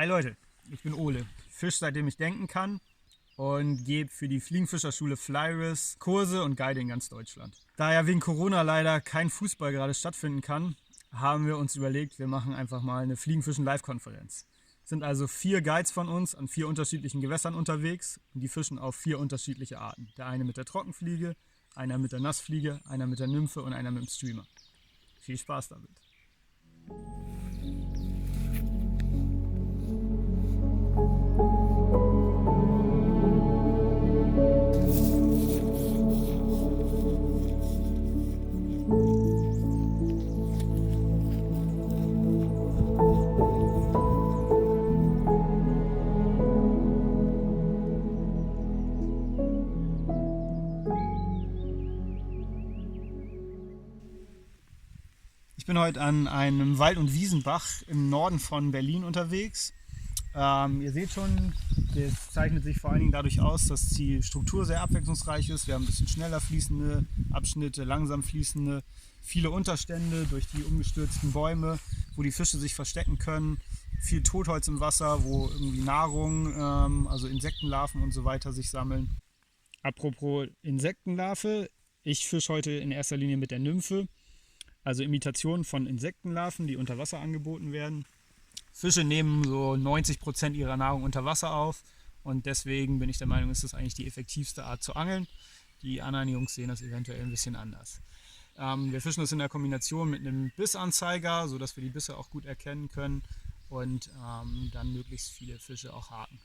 Hi Leute, ich bin Ole, Fisch seitdem ich denken kann und gebe für die Fliegenfischerschule Flyris Kurse und Guide in ganz Deutschland. Da ja wegen Corona leider kein Fußball gerade stattfinden kann, haben wir uns überlegt, wir machen einfach mal eine Fliegenfischen-Live-Konferenz. Es sind also 4 Guides von uns an 4 unterschiedlichen Gewässern unterwegs und die fischen auf 4 unterschiedliche Arten. Der eine mit der Trockenfliege, einer mit der Nassfliege, einer mit der Nymphe und einer mit dem Streamer. Viel Spaß damit! Ich bin heute an einem Wald- und Wiesenbach im Norden von Berlin unterwegs. Ihr seht schon, das zeichnet sich vor allen Dingen dadurch aus, dass die Struktur sehr abwechslungsreich ist. Wir haben ein bisschen schneller fließende Abschnitte, langsam fließende, viele Unterstände durch die umgestürzten Bäume, wo die Fische sich verstecken können. Viel Totholz im Wasser, wo irgendwie Nahrung, also Insektenlarven und so weiter sich sammeln. Apropos Insektenlarve, ich fische heute in erster Linie mit der Nymphe. Also Imitationen von Insektenlarven, die unter Wasser angeboten werden. Fische nehmen so 90% ihrer Nahrung unter Wasser auf und deswegen bin ich der Meinung, ist das eigentlich die effektivste Art zu angeln. Die anderen Jungs sehen das eventuell ein bisschen anders. Wir fischen das in der Kombination mit einem Bissanzeiger, sodass wir die Bisse auch gut erkennen können und dann möglichst viele Fische auch haken.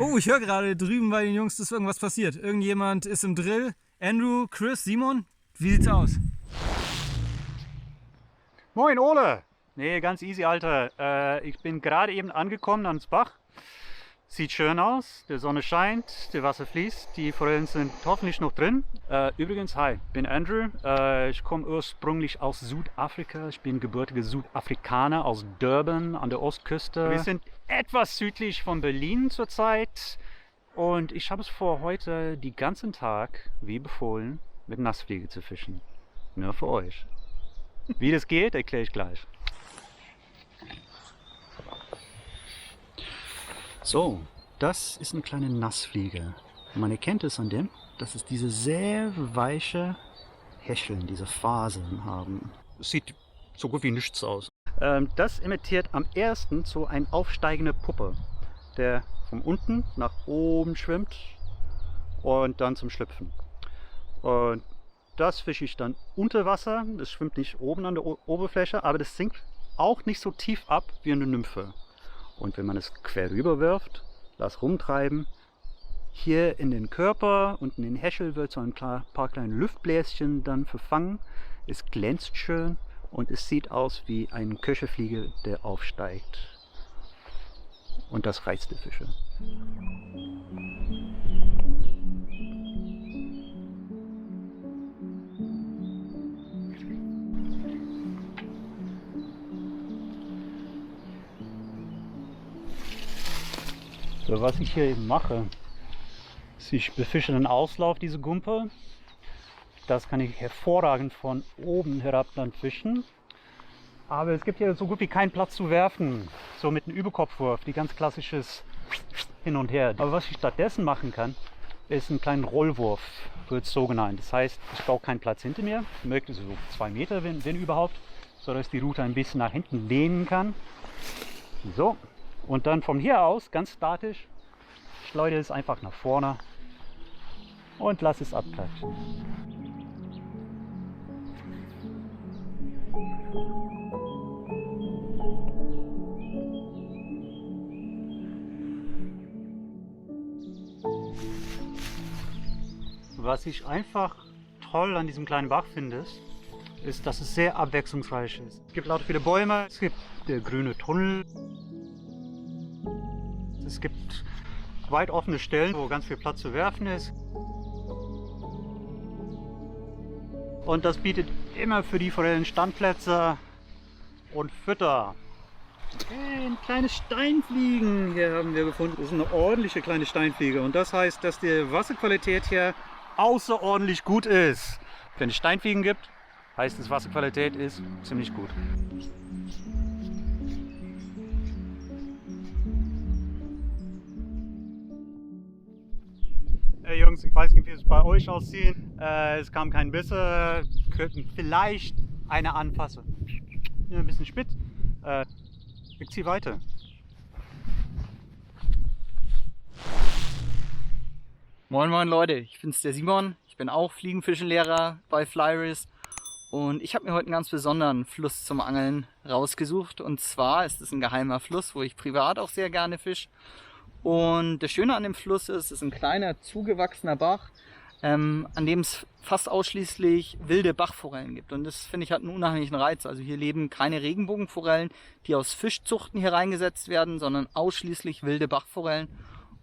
Oh, ich höre gerade drüben bei den Jungs, dass irgendwas passiert. Irgendjemand ist im Drill. Andrew, Chris, Simon, wie sieht's aus? Moin Ole! Nee, ganz easy, Alter. Ich bin gerade eben angekommen ans Bach. Sieht schön aus, die Sonne scheint, das Wasser fließt, die Forellen sind hoffentlich noch drin. Übrigens, hi, bin Andrew. Ich komme ursprünglich aus Südafrika. Ich bin gebürtiger Südafrikaner aus Durban an der Ostküste. Wir sind etwas südlich von Berlin zurzeit. Und ich habe es vor, heute den ganzen Tag, wie befohlen, mit Nassfliege zu fischen. Nur für euch. Wie das geht, erkläre ich gleich. So, das ist eine kleine Nassfliege. Man erkennt es an dem, dass es diese sehr weiche Häscheln, diese Fasern haben. Es sieht so gut wie nichts aus. Das imitiert am ersten so eine aufsteigende Puppe, der von unten nach oben schwimmt und dann zum Schlüpfen. Und das fische ich dann unter Wasser. Das schwimmt nicht oben an der Oberfläche, aber das sinkt auch nicht so tief ab wie eine Nymphe. Und wenn man es quer rüber wirft, lass rumtreiben, hier in den Körper und in den Häschel wird so ein paar kleine Luftbläschen dann verfangen. Es glänzt schön und es sieht aus wie ein Köcherfliege, der aufsteigt. Und das reizt die Fische. So, was ich hier eben mache, ist, ich befische den Auslauf dieser Gumpe. Das kann ich hervorragend von oben herab dann fischen. Aber es gibt hier so gut wie keinen Platz zu werfen. So mit einem Überkopfwurf, die ganz klassisches Hin und Her. Aber was ich stattdessen machen kann, ist einen kleinen Rollwurf, wird es so genannt. Das heißt, ich brauche keinen Platz hinter mir, möglichst so 2 Meter, wenn überhaupt, sodass die Route ein bisschen nach hinten lehnen kann. So. Und dann von hier aus, ganz statisch, schleudere es einfach nach vorne und lasse es abklatschen. Was ich einfach toll an diesem kleinen Bach finde, ist, dass es sehr abwechslungsreich ist. Es gibt lauter viele Bäume, es gibt grüne Tunnel. Es gibt weit offene Stellen, wo ganz viel Platz zu werfen ist. Und das bietet immer für die Forellen Standplätze und Fütter. Hey, ein kleines Steinfliegen hier haben wir gefunden. Das ist eine ordentliche kleine Steinfliege. Und das heißt, dass die Wasserqualität hier außerordentlich gut ist. Wenn es Steinfliegen gibt, heißt es, Wasserqualität ist ziemlich gut. Hey Jungs, ich weiß nicht, wie es bei euch aussieht. Es kam kein Bisse, könnten vielleicht eine anfassen. Ein bisschen spitz. Ich ziehe weiter. Moin moin Leute, ich bin's der Simon. Ich bin auch Fliegenfischenlehrer bei Flyris und ich habe mir heute einen ganz besonderen Fluss zum Angeln rausgesucht. Und zwar ist es ein geheimer Fluss, wo ich privat auch sehr gerne fische. Und das Schöne an dem Fluss ist, es ist ein kleiner zugewachsener Bach, an dem es fast ausschließlich wilde Bachforellen gibt. Und das finde ich hat einen unheimlichen Reiz. Also hier leben keine Regenbogenforellen, die aus Fischzuchten hier reingesetzt werden, sondern ausschließlich wilde Bachforellen.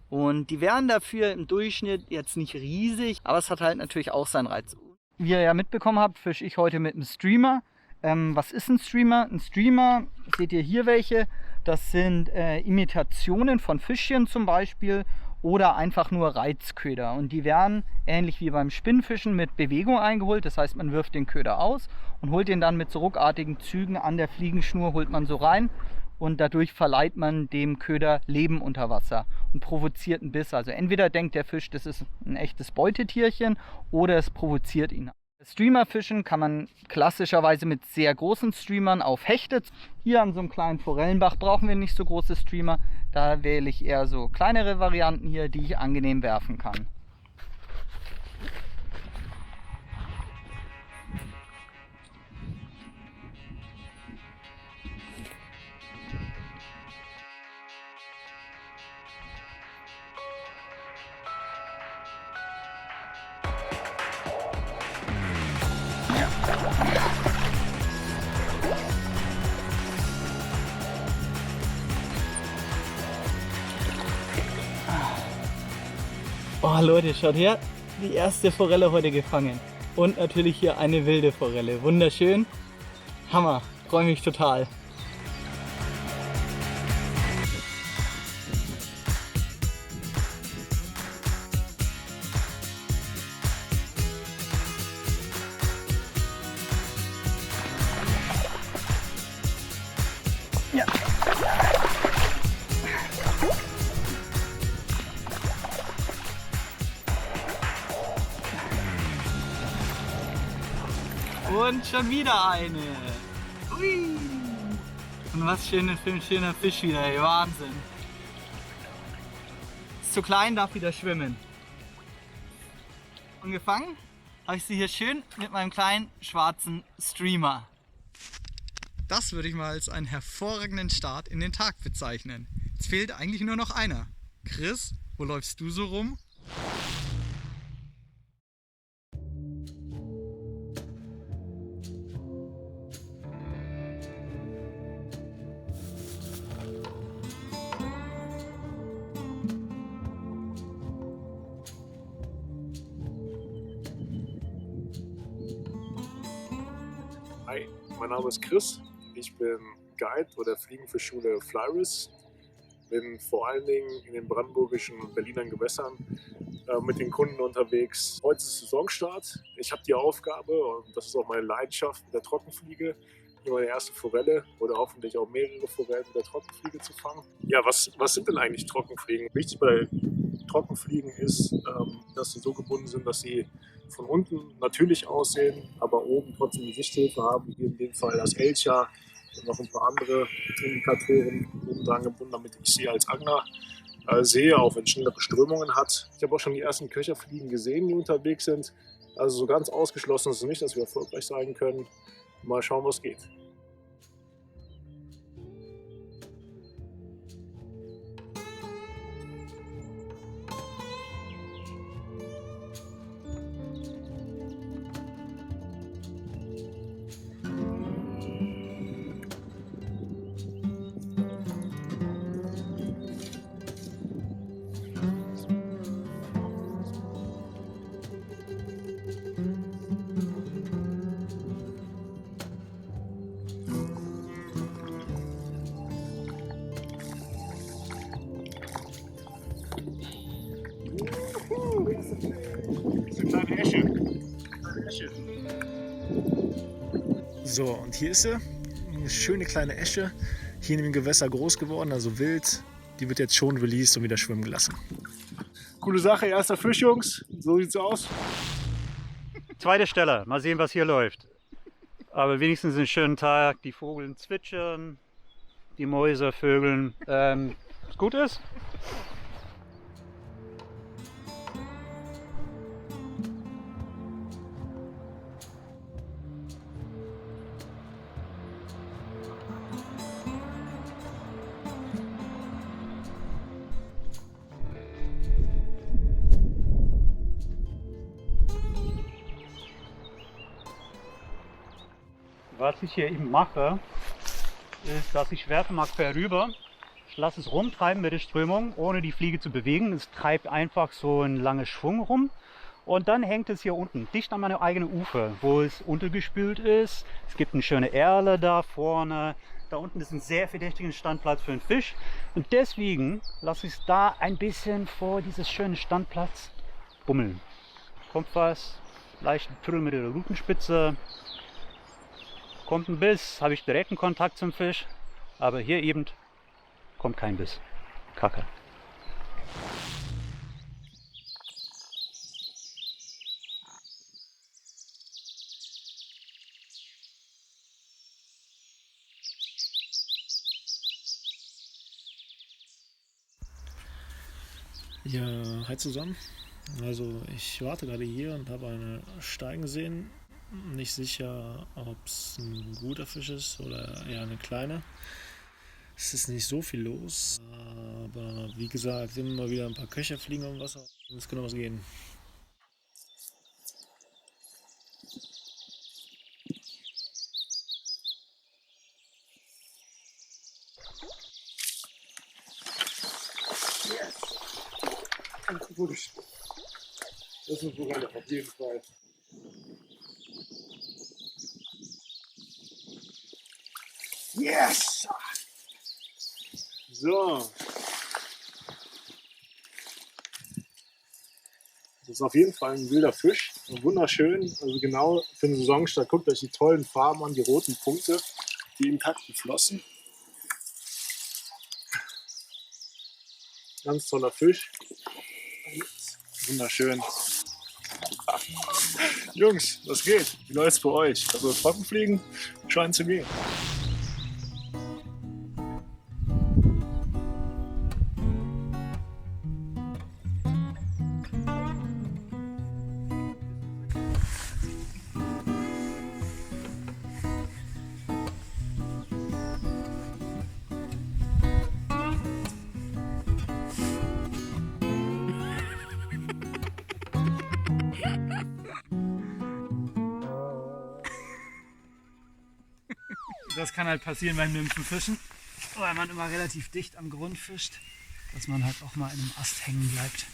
Und die wären dafür im Durchschnitt jetzt nicht riesig, aber es hat halt natürlich auch seinen Reiz. Wie ihr ja mitbekommen habt, fische ich heute mit einem Streamer. Was ist ein Streamer? Ein Streamer, seht ihr hier welche, das sind Imitationen von Fischchen zum Beispiel oder einfach nur Reizköder. Und die werden ähnlich wie beim Spinnfischen mit Bewegung eingeholt. Das heißt, man wirft den Köder aus und holt den dann mit so ruckartigen Zügen an der Fliegenschnur, holt man so rein. Und dadurch verleiht man dem Köder Leben unter Wasser und provoziert einen Biss. Also entweder denkt der Fisch, das ist ein echtes Beutetierchen, oder es provoziert ihn. Streamerfischen kann man klassischerweise mit sehr großen Streamern auf Hechte. Hier an so einem kleinen Forellenbach brauchen wir nicht so große Streamer. Da wähle ich eher so kleinere Varianten hier, die ich angenehm werfen kann. Oh Leute, schaut her, die erste Forelle heute gefangen. Und natürlich hier eine wilde Forelle. Wunderschön. Hammer, freue mich total. Ja. Und schon wieder eine. Ui. Und was für ein schöner Fisch wieder, ey. Wahnsinn. Ist zu klein, darf wieder schwimmen. Und gefangen habe ich sie hier schön mit meinem kleinen schwarzen Streamer. Das würde ich mal als einen hervorragenden Start in den Tag bezeichnen. Jetzt fehlt eigentlich nur noch einer. Chris, wo läufst du so rum? Hi, mein Name ist Chris. Ich bin Guide bei der Fliegenfischschule Flyris. Bin vor allen Dingen in den brandenburgischen und Berliner Gewässern mit den Kunden unterwegs. Heute ist Saisonstart. Ich habe die Aufgabe, und das ist auch meine Leidenschaft, mit der Trockenfliege hier meine erste Forelle oder hoffentlich auch mehrere Forellen mit der Trockenfliege zu fangen. Ja, was sind denn eigentlich Trockenfliegen? Wichtig bei Trockenfliegen ist, dass sie so gebunden sind, dass sie von unten natürlich aussehen, aber oben trotzdem eine Sichthilfe haben. Hier in dem Fall das Elcher und noch ein paar andere Indikatoren oben dran gebunden, damit ich sie als Angler sehe, auch wenn es schnellere Strömungen hat. Ich habe auch schon die ersten Köcherfliegen gesehen, die unterwegs sind. Also so ganz ausgeschlossen ist es nicht, dass wir erfolgreich sein können. Mal schauen, was geht. So, und hier ist sie. Eine schöne kleine Esche. Hier in dem Gewässer groß geworden, also wild. Die wird jetzt schon released und wieder schwimmen gelassen. Coole Sache, erster Fisch, Jungs. So sieht's aus. Zweite Stelle, mal sehen, was hier läuft. Aber wenigstens einen schönen Tag. Die Vögel zwitschern, die Mäuse vögeln. Was gut ist. Was ich hier eben mache, ist, dass ich werfe mal quer rüber. Ich lasse es rumtreiben mit der Strömung, ohne die Fliege zu bewegen. Es treibt einfach so einen langen Schwung rum. Und dann hängt es hier unten, dicht an meine eigene Ufer, wo es untergespült ist. Es gibt eine schöne Erle da vorne. Da unten ist ein sehr verdächtiger Standplatz für einen Fisch. Und deswegen lasse ich es da ein bisschen vor dieses schöne Standplatz bummeln. Kommt was, leichten Tüdel mit der Rutenspitze. Kommt ein Biss, habe ich direkten Kontakt zum Fisch, aber hier eben kommt kein Biss. Kacke. Ja, hi zusammen. Also ich warte gerade hier und habe eine Steigen gesehen. Nicht sicher, ob es ein guter Fisch ist oder eher eine kleine. Es ist nicht so viel los, aber wie gesagt, immer wieder ein paar Köcher fliegen am Wasser. Es kann noch was gehen. Yes! Das ist wohl auf jeden Fall. Yes! So. Das ist auf jeden Fall ein wilder Fisch. Wunderschön. Also genau für den Saisonstart. Guckt euch die tollen Farben an, die roten Punkte, die intakten Flossen. Ganz toller Fisch. Wunderschön. Jungs, was geht? Wie läuft's bei euch? Also Trockenfliegen scheint zu gehen. Das kann halt passieren beim Nymphenfischen, weil man immer relativ dicht am Grund fischt, dass man halt auch mal in einem Ast hängen bleibt.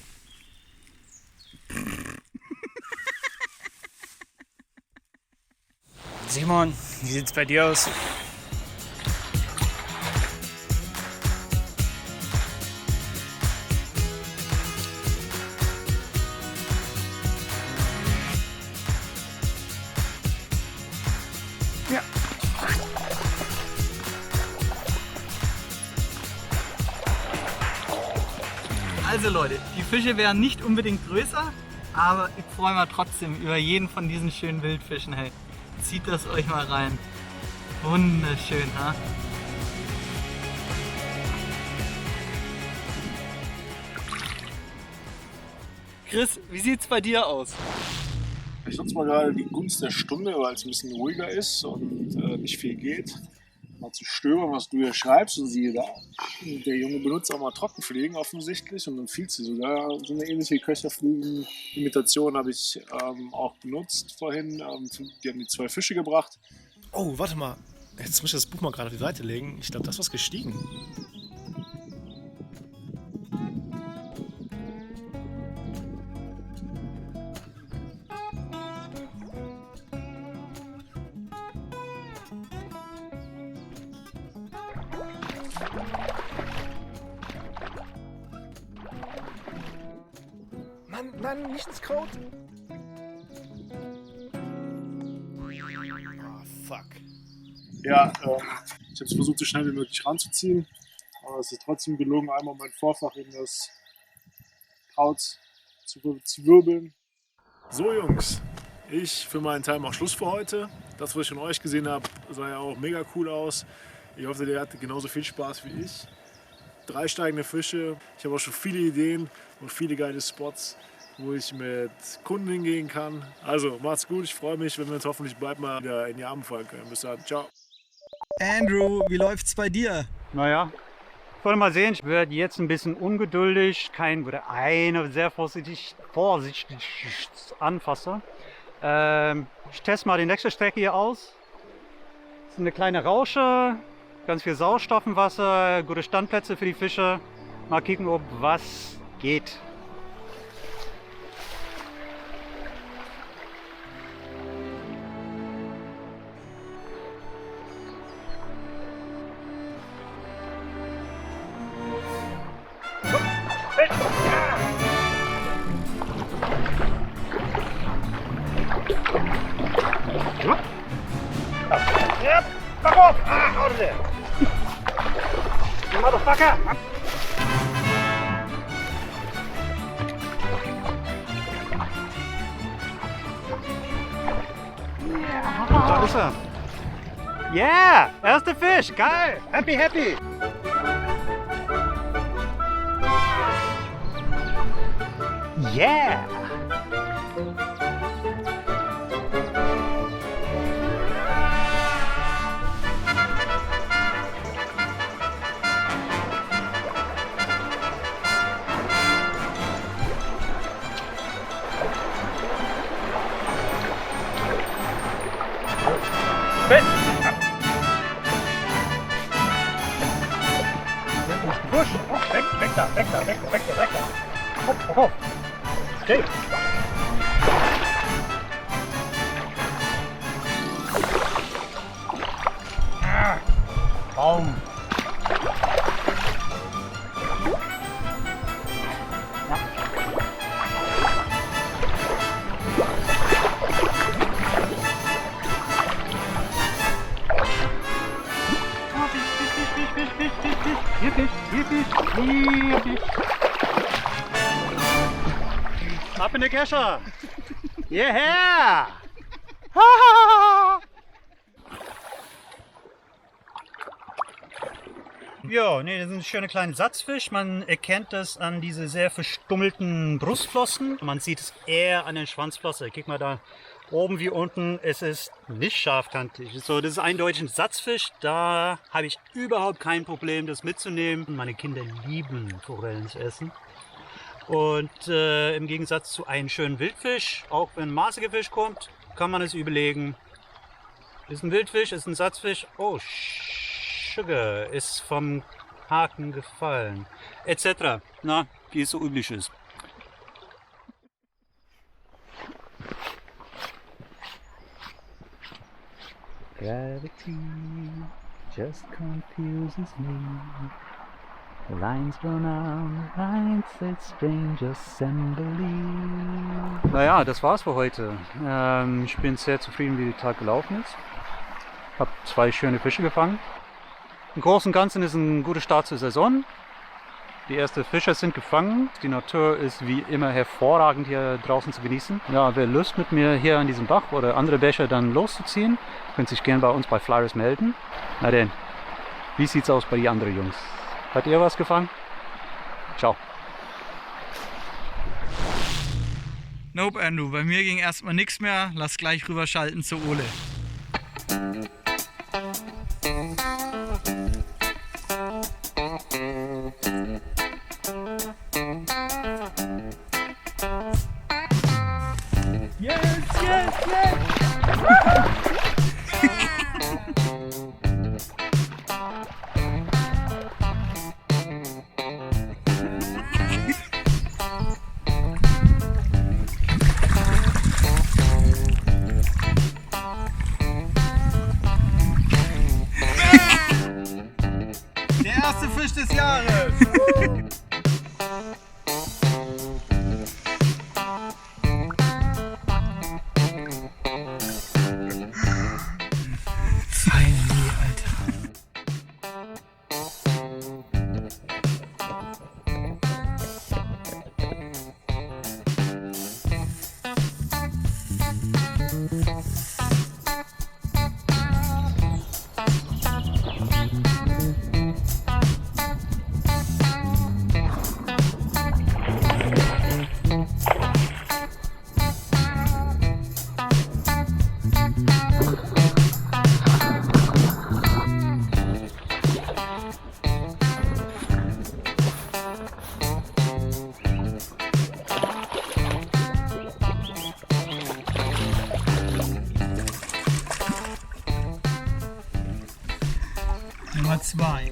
Simon, wie sieht's bei dir aus? Ja. Also Leute, die Fische wären nicht unbedingt größer, aber ich freue mich trotzdem über jeden von diesen schönen Wildfischen. Hey, zieht das euch mal rein. Wunderschön, ha? Chris, wie sieht's bei dir aus? Ich nutze mal gerade die Gunst der Stunde, weil es ein bisschen ruhiger ist und nicht viel geht. Mal zu stören, was du hier schreibst, und siehe da. Der Junge benutzt auch mal Trockenfliegen offensichtlich und empfiehlt sie sogar. So eine ähnliche Köcherfliegen-Imitation habe ich auch benutzt vorhin. Die haben die 2 Fische gebracht. Oh, warte mal. Jetzt muss ich das Buch mal gerade auf die Seite legen. Ich glaube, das ist was gestiegen. Mann, nicht ins Kraut. Oh, fuck. Ja, ich habe es versucht, so schnell wie möglich ranzuziehen. Aber es ist trotzdem gelungen, einmal mein Vorfach in das Kraut zu wirbeln. So Jungs, ich für meinen Teil mache Schluss für heute. Das, was ich von euch gesehen habe, sah ja auch mega cool aus. Ich hoffe, ihr hattet genauso viel Spaß wie ich. 3 steigende Fische. Ich habe auch schon viele Ideen und viele geile Spots, wo ich mit Kunden hingehen kann. Also macht's gut, ich freue mich, wenn wir uns hoffentlich bald mal wieder in die Arme fallen können. Bis dann, ciao. Andrew, wie läuft's bei dir? Naja, wollen wir mal sehen. Ich werde jetzt ein bisschen ungeduldig. Würde eine sehr vorsichtig anfassen. Ich teste mal die nächste Strecke hier aus. Das ist eine kleine Rausche, ganz viel Sauerstoff im Wasser, gute Standplätze für die Fische. Mal kicken, ob was geht. Da ist er. Yeah, erster Fisch, geil, happy, happy. Yeah. Busch! Oh, weg da! Hopp! Steh! Baum! Hier Fisch. Ab in die Kescher. Yeah! Ja, nee, das sind schöne kleine Satzfisch. Man erkennt das an diese sehr verstummelten Brustflossen. Man sieht es eher an den Schwanzflossen. Guck mal da oben wie unten. Es ist nicht scharfkantig. So, das ist eindeutig ein Satzfisch. Da habe ich überhaupt kein Problem, das mitzunehmen. Meine Kinder lieben Forellen zu essen. Und im Gegensatz zu einem schönen Wildfisch, auch wenn ein maßiger Fisch kommt, kann man es überlegen. Ist ein Wildfisch, ist ein Satzfisch. Oh, Sugar ist vom Haken gefallen, etc. Na, wie es so üblich ist. Gravity just confuses me. The lines run out, lines that strange assembly. Naja, das war's für heute. Ich bin sehr zufrieden, wie der Tag gelaufen ist. Hab 2 schöne Fische gefangen. Im Großen und Ganzen ist ein guter Start zur Saison. Die ersten Fische sind gefangen. Die Natur ist wie immer hervorragend hier draußen zu genießen. Ja, wer Lust mit mir hier an diesem Bach oder andere Bäche dann loszuziehen, könnt sich gerne bei uns bei Flyers melden. Na denn, wie sieht's aus bei den anderen Jungs? Hat ihr was gefangen? Ciao. Nope, Andrew, bei mir ging erstmal nichts mehr. Lass gleich rüberschalten zu Ole. Der erste Fisch des Jahres! Finally Nummer 2.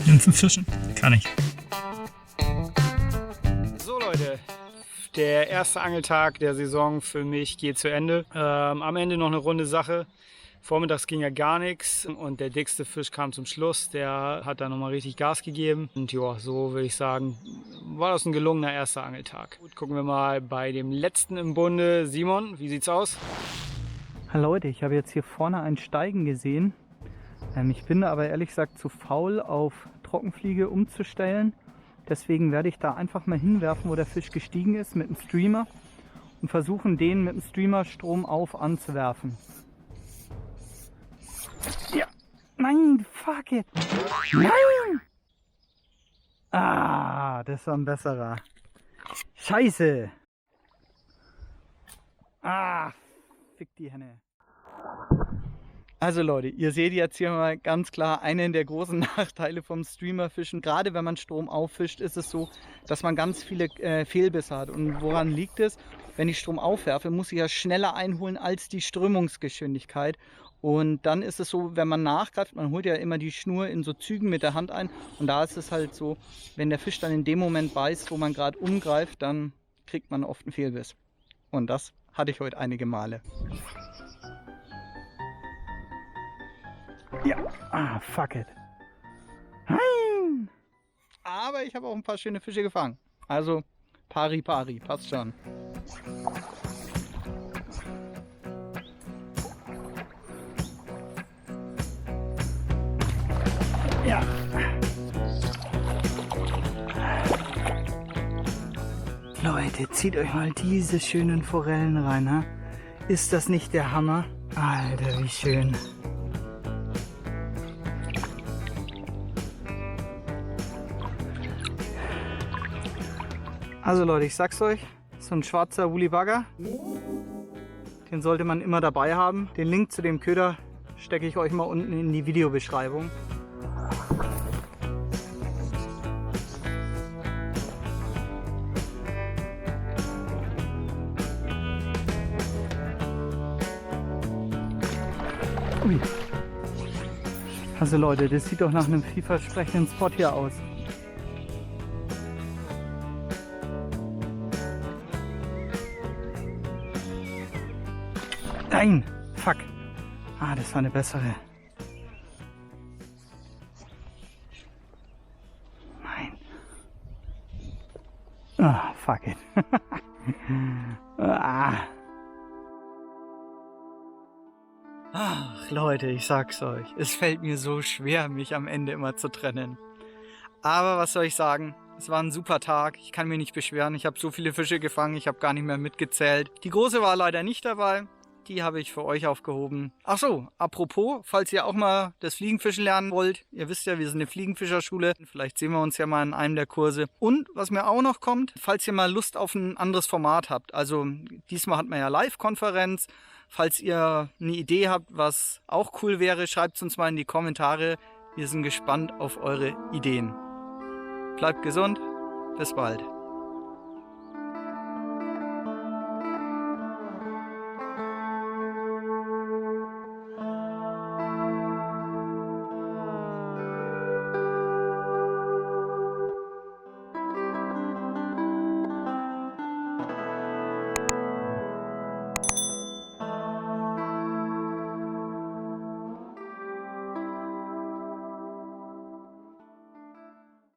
Und zum Fischen kann ich. So Leute, der erste Angeltag der Saison für mich geht zu Ende. Am Ende noch eine runde Sache. Vormittags ging ja gar nichts und der dickste Fisch kam zum Schluss. Der hat da nochmal richtig Gas gegeben. Und ja, so würde ich sagen, war das ein gelungener erster Angeltag. Gut, gucken wir mal bei dem letzten im Bunde. Simon, wie sieht's aus? Hallo Leute, ich habe jetzt hier vorne ein Steigen gesehen. Ich bin aber ehrlich gesagt zu faul, auf Trockenfliege umzustellen. Deswegen werde ich da einfach mal hinwerfen, wo der Fisch gestiegen ist, mit dem Streamer und versuchen, den mit dem Streamer stromauf anzuwerfen. Ja, nein, fuck it. Nein! Ah, das war ein besserer. Scheiße. Ah, fick die Henne. Also Leute, ihr seht jetzt hier mal ganz klar einen der großen Nachteile vom Streamerfischen. Gerade wenn man Strom auffischt, ist es so, dass man ganz viele Fehlbisse hat. Und woran liegt es? Wenn ich Strom aufwerfe, muss ich ja schneller einholen als die Strömungsgeschwindigkeit. Und dann ist es so, wenn man nachgreift, man holt ja immer die Schnur in so Zügen mit der Hand ein. Und da ist es halt so, wenn der Fisch dann in dem Moment beißt, wo man gerade umgreift, dann kriegt man oft einen Fehlbiss. Und das hatte ich heute einige Male. Ja, fuck it. Nein! Aber ich habe auch ein paar schöne Fische gefangen. Also pari pari, passt schon. Ja. Leute, zieht euch mal diese schönen Forellen rein, ha? Ist das nicht der Hammer? Alter, wie schön. Also Leute, ich sag's euch, so ein schwarzer Woolly-Bagger, den sollte man immer dabei haben. Den Link zu dem Köder stecke ich euch mal unten in die Videobeschreibung. Ui. Also Leute, das sieht doch nach einem vielversprechenden Spot hier aus. Nein! Fuck! Ah, das war eine bessere. Nein. Ah, fuck it. Ach Leute, ich sag's euch. Es fällt mir so schwer, mich am Ende immer zu trennen. Aber was soll ich sagen? Es war ein super Tag. Ich kann mich nicht beschweren. Ich habe so viele Fische gefangen, ich habe gar nicht mehr mitgezählt. Die große war leider nicht dabei. Die habe ich für euch aufgehoben. Ach so, apropos, falls ihr auch mal das Fliegenfischen lernen wollt. Ihr wisst ja, wir sind eine Fliegenfischerschule. Vielleicht sehen wir uns ja mal in einem der Kurse. Und was mir auch noch kommt, falls ihr mal Lust auf ein anderes Format habt. Also diesmal hat man ja Live-Konferenz. Falls ihr eine Idee habt, was auch cool wäre, schreibt es uns mal in die Kommentare. Wir sind gespannt auf eure Ideen. Bleibt gesund. Bis bald.